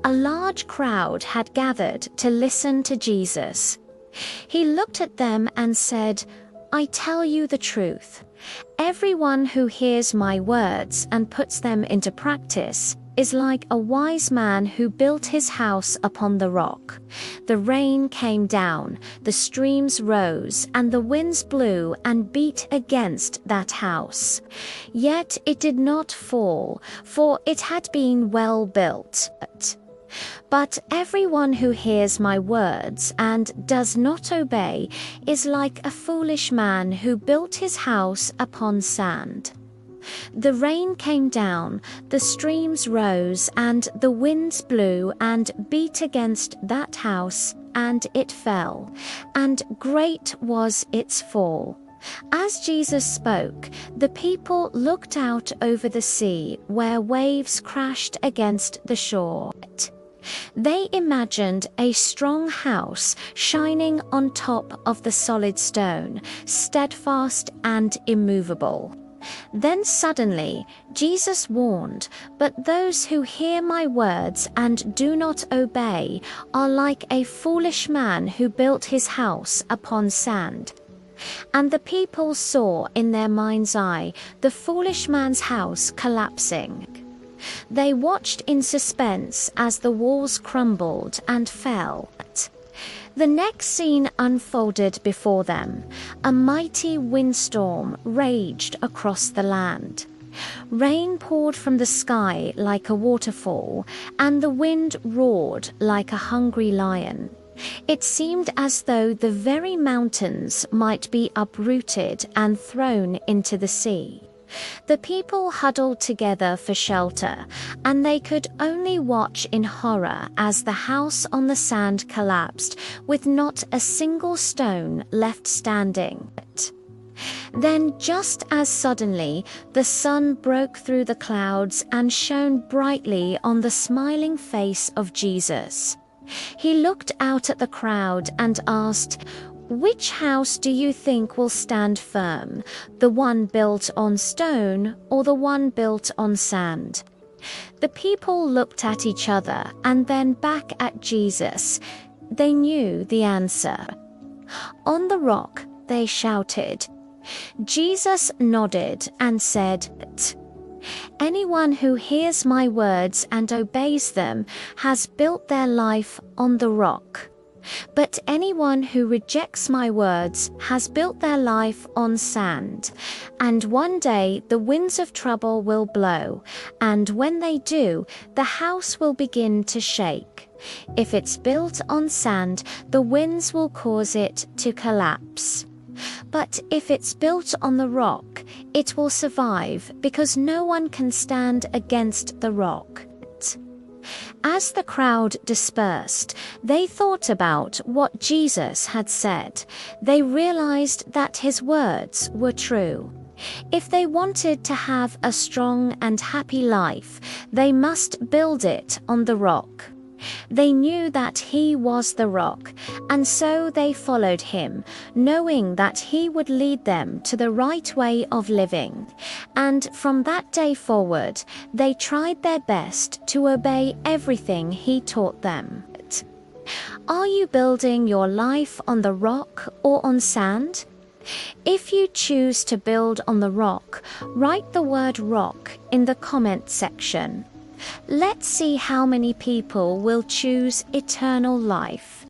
A large crowd had gathered to listen to Jesus. He looked at them and said, "I tell you the truth. Everyone who hears my words and puts them into practice is like a wise man who built his house upon the rock. The rain came down, the streams rose, and the winds blew and beat against that house. Yet it did not fall, for it had been well built. But everyone who hears my words and does not obey is like a foolish man who built his house upon sand. The rain came down, the streams rose, and the winds blew and beat against that house, and it fell, and great was its fall." As Jesus spoke, the people looked out over the sea where waves crashed against the shore. They imagined a strong house shining on top of the solid stone, steadfast and immovable. Then suddenly Jesus warned, "But those who hear my words and do not obey are like a foolish man who built his house upon sand." And the people saw in their mind's eye the foolish man's house collapsing. They watched in suspense as the walls crumbled and fell. The next scene unfolded before them. A mighty windstorm raged across the land. Rain poured from the sky like a waterfall, and the wind roared like a hungry lion. It seemed as though the very mountains might be uprooted and thrown into the sea. The people huddled together for shelter, and they could only watch in horror as the house on the sand collapsed, with not a single stone left standing. Then, just as suddenly, the sun broke through the clouds and shone brightly on the smiling face of Jesus. He looked out at the crowd and asked, "Which house do you think will stand firm, the one built on stone or the one built on sand?" The people looked at each other and then back at Jesus. They knew the answer. "On the rock," they shouted. Jesus nodded and said, "Anyone who hears my words and obeys them has built their life on the rock. But anyone who rejects my words has built their life on sand. And one day the winds of trouble will blow, and when they do, the house will begin to shake. If it's built on sand, the winds will cause it to collapse. But if it's built on the rock, it will survive, because no one can stand against the rock." As the crowd dispersed, they thought about what Jesus had said. They realized that his words were true. If they wanted to have a strong and happy life, they must build it on the rock. They knew that he was the rock, and so they followed him, knowing that he would lead them to the right way of living. And from that day forward, they tried their best to obey everything he taught them. Are you building your life on the rock or on sand? If you choose to build on the rock, write the word rock in the comment section. Let's see how many people will choose eternal life.